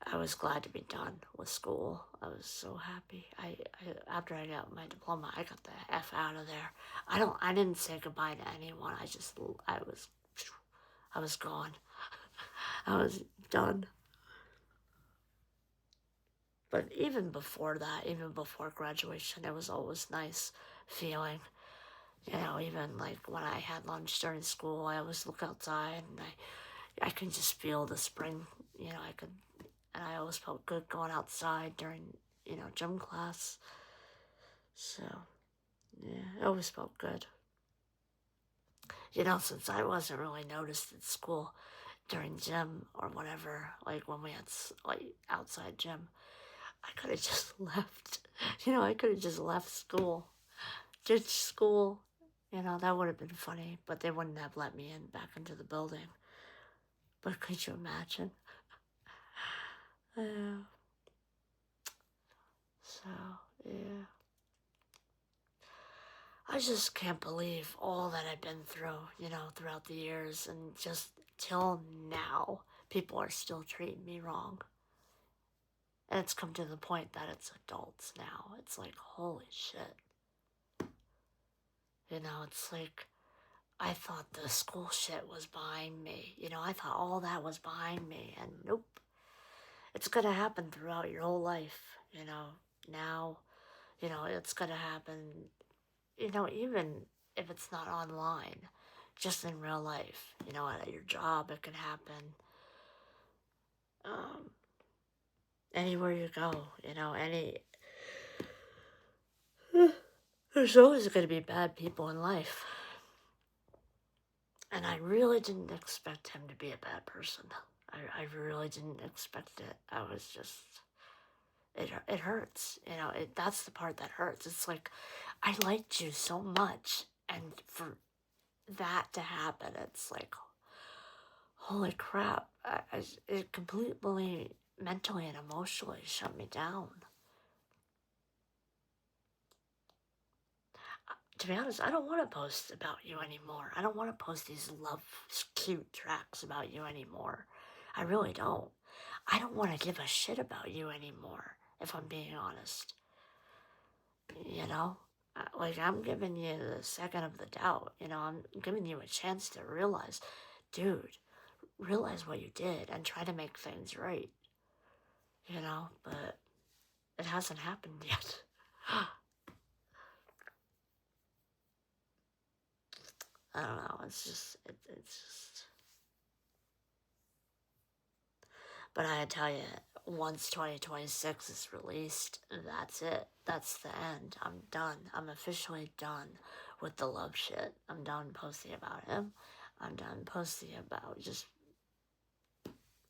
I was glad to be done with school. I was so happy. After I got my diploma, I got the F out of there. I didn't say goodbye to anyone. I was gone. I was done. But even before that, even before graduation, it was always nice feeling. Even like when I had lunch during school, I always look outside and I can just feel the spring. And I always felt good going outside during, gym class. So, yeah, it always felt good. Since I wasn't really noticed at school during gym or whatever, like when we had like outside gym, I could have just left. I could have just left school. Ditched school. That would have been funny, but they wouldn't have let me in back into the building. But could you imagine? Yeah. So, yeah. I just can't believe all that I've been through, throughout the years, and just till now, people are still treating me wrong. And it's come to the point that it's adults now. It's like, holy shit. It's like, I thought the school shit was behind me. I thought all that was behind me, and nope. It's gonna happen throughout your whole life, Now, it's gonna happen, even if it's not online, just in real life, at your job, it can happen. Um, Anywhere you go, there's always gonna be bad people in life. And I really didn't expect him to be a bad person. I really didn't expect it. I was just, it hurts. That's the part that hurts. It's like, I liked you so much, and for that to happen, it's like, holy crap. It completely mentally and emotionally shut me down. To be honest, I don't want to post about you anymore. I don't want to post these love, cute tracks about you anymore. I really don't. I don't want to give a shit about you anymore, if I'm being honest. Like, I'm giving you the second of the doubt. I'm giving you a chance to realize, dude, realize what you did and try to make things right. But it hasn't happened yet. I don't know. It's just. But I tell you, once 2026 is released, that's it. That's the end. I'm done. I'm officially done with the love shit. I'm done posting about him. I'm done posting about just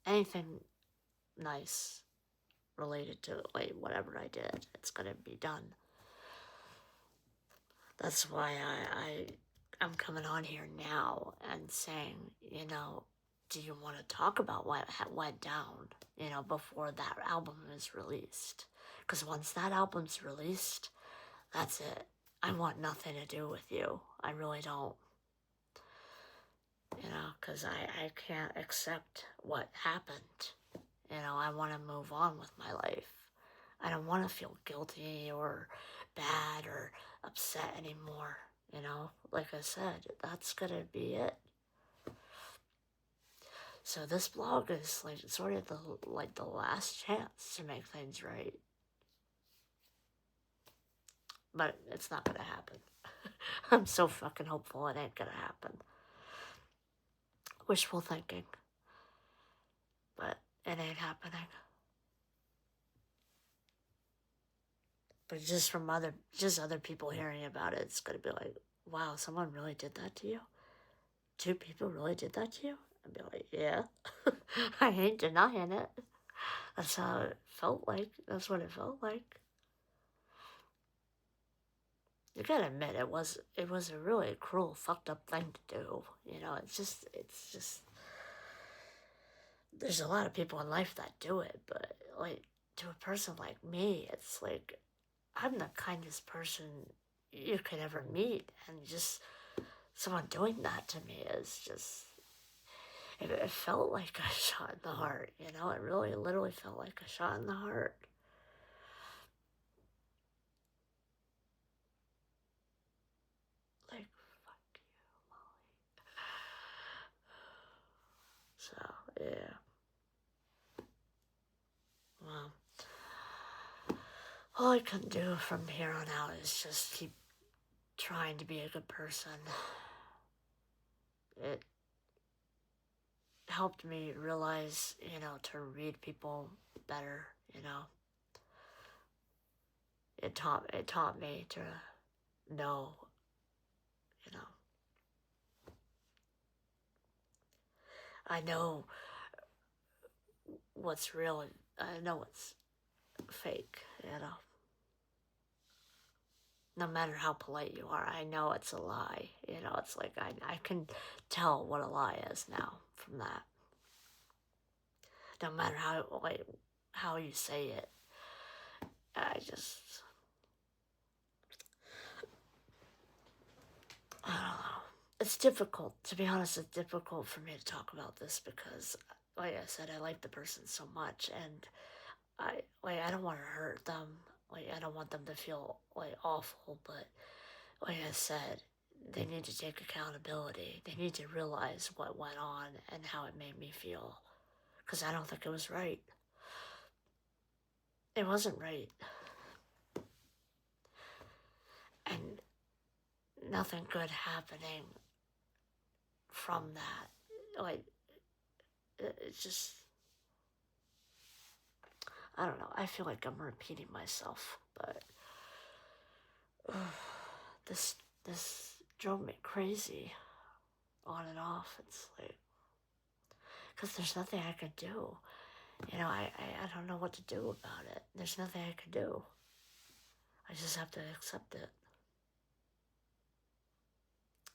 anything nice related to like whatever I did. It's gonna be done. That's why I'm coming on here now and saying, do you want to talk about what went down, before that album is released? Because once that album's released, that's it. I want nothing to do with you. I really don't. Because I can't accept what happened. I want to move on with my life. I don't want to feel guilty or bad or upset anymore. Like I said, that's gonna be it. So this blog is like sort of the last chance to make things right. But it's not gonna happen. I'm so fucking hopeful it ain't gonna happen. Wishful thinking. But it ain't happening. But just from other people hearing about it, it's gonna be like, wow, someone really did that to you? 2 people really did that to you? I'd be like, yeah. I ain't denying it. That's how it felt like. That's what it felt like. You gotta admit, it was a really cruel, fucked up thing to do. It's just, there's a lot of people in life that do it, but like, to a person like me, it's like, I'm the kindest person you could ever meet, and just someone doing that to me is just, it felt like a shot in the heart, It really, literally felt like a shot in the heart. Like, fuck you, Molly. So, yeah. Well, all I can do from here on out is just keep trying to be a good person. It helped me realize, to read people better, It taught me to know, you know. I know what's real, and I know what's fake, No matter how polite you are, I know it's a lie. It's like I can tell what a lie is now from that. No matter how you say it, I don't know. It's difficult, to be honest. It's difficult for me to talk about this because, like I said, I like the person so much, and I don't want to hurt them. I don't want them to feel awful, but like I said, they need to take accountability. They need to realize what went on and how it made me feel, because I don't think it was right. It wasn't right, and nothing good happening from that. It's just, I don't know. I feel like I'm repeating myself, but this drove me crazy on and off. It's like, because there's nothing I could do. I don't know what to do about it. There's nothing I could do. I just have to accept it.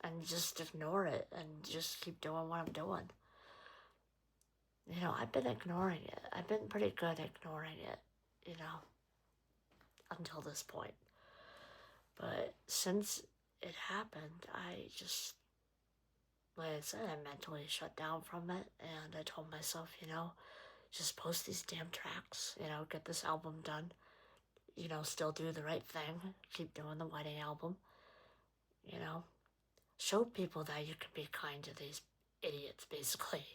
And just ignore it and just keep doing what I'm doing. I've been ignoring it. I've been pretty good at ignoring it, until this point. But since it happened, I just, like I said, I mentally shut down from it, and I told myself, just post these damn tracks, get this album done, still do the right thing, keep doing the wedding album, show people that you can be kind to these idiots, basically,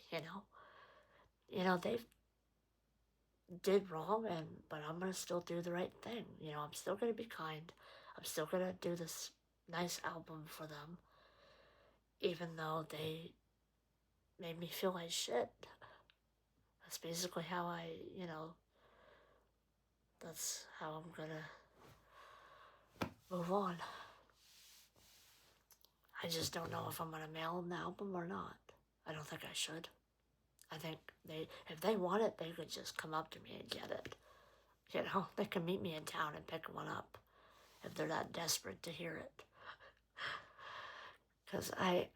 they've did wrong, but I'm gonna still do the right thing, I'm still gonna be kind, I'm still gonna do this nice album for them, even though they made me feel like shit. That's basically how that's how I'm gonna move on. I just don't know if I'm gonna mail them the album or not. I don't think I should. I think if they want it, they could just come up to me and get it. They can meet me in town and pick one up if they're that desperate to hear it. Because I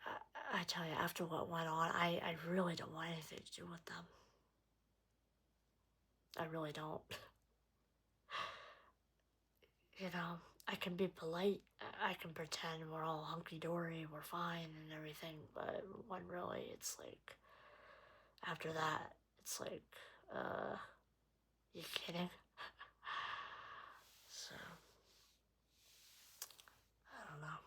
tell you, after what went on, I really don't want anything to do with them. I really don't. I can be polite. I can pretend we're all hunky-dory, we're fine and everything, but when really it's like, after that, it's like, you kidding? So, I don't know.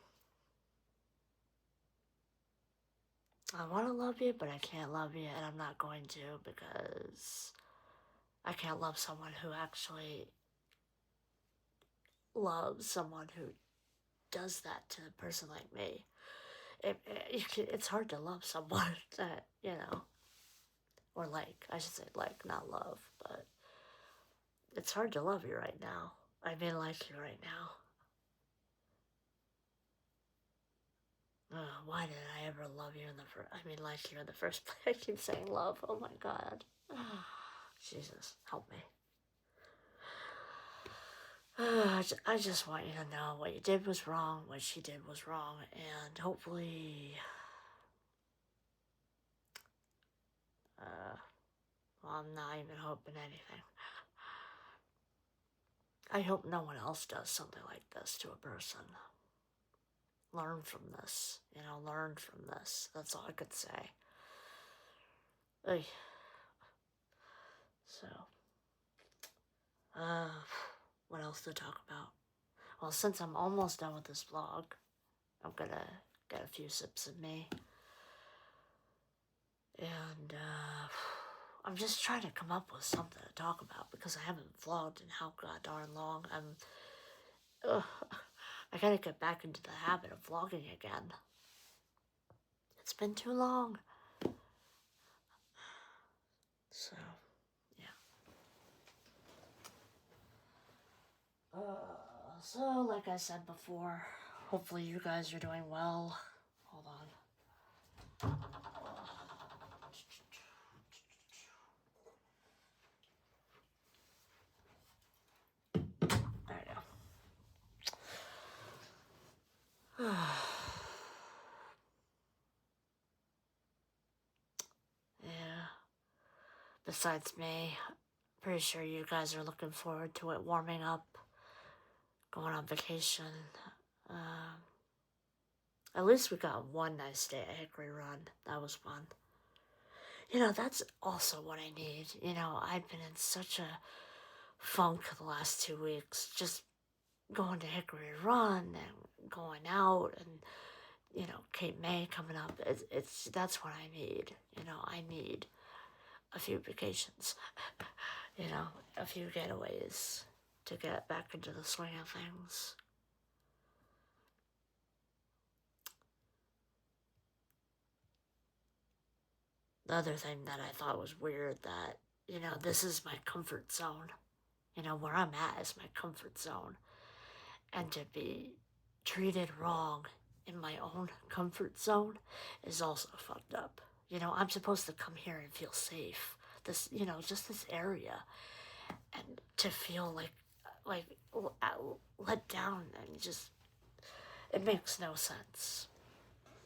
I want to love you, but I can't love you, and I'm not going to, because I can't love someone who actually loves someone who does that to a person like me. It's hard to love someone that, or I should say not love, but it's hard to love you right now. I mean, like you right now. Why did I ever love you like you in the first place? I keep saying love. Oh my God. Jesus, help me. I just want you to know what you did was wrong, what she did was wrong, and hopefully, well, I'm not even hoping anything. I hope no one else does something like this to a person. Learn from this, learn from this. That's all I could say. Ugh. So, what else to talk about? Well, since I'm almost done with this vlog, I'm gonna get a few sips of me. And, I'm just trying to come up with something to talk about because I haven't vlogged in how god darn long. I gotta get back into the habit of vlogging again. It's been too long. So, yeah. So, like I said before, hopefully you guys are doing well. Hold on. besides me. Pretty sure you guys are looking forward to it warming up, going on vacation. Um, at least we got one nice day at Hickory Run. That was fun. That's also what I need. I've been in such a funk the last 2 weeks, just going to Hickory Run and going out and Cape May coming up. It's that's what I need. I need a few vacations. A few getaways to get back into the swing of things. The other thing that I thought was weird that, this is my comfort zone. Where I'm at is my comfort zone. And to be treated wrong in my own comfort zone is also fucked up. I'm supposed to come here and feel safe. Just this area. And to feel like let down and just, it makes no sense.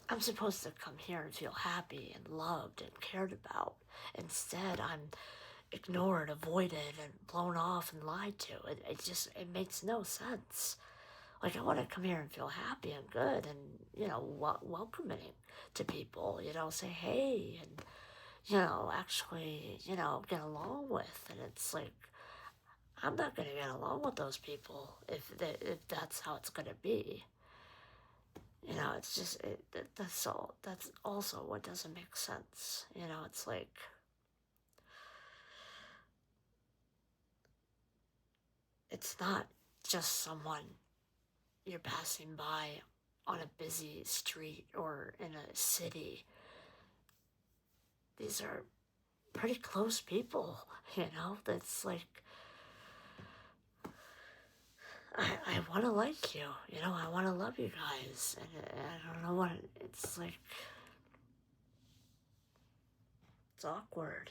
I'm supposed to come here and feel happy and loved and cared about. Instead, I'm ignored, avoided, and blown off and lied to. It makes no sense. Like, I want to come here and feel happy and good and, welcoming to people, say hey and, actually, get along with. And it's like, I'm not going to get along with those people if that's how it's going to be. It's just, that's also what doesn't make sense. It's like, it's not just someone you're passing by on a busy street or in a city. These are pretty close people, that's like, I want to like you, I want to love you guys, and I don't know what, it's like, it's awkward.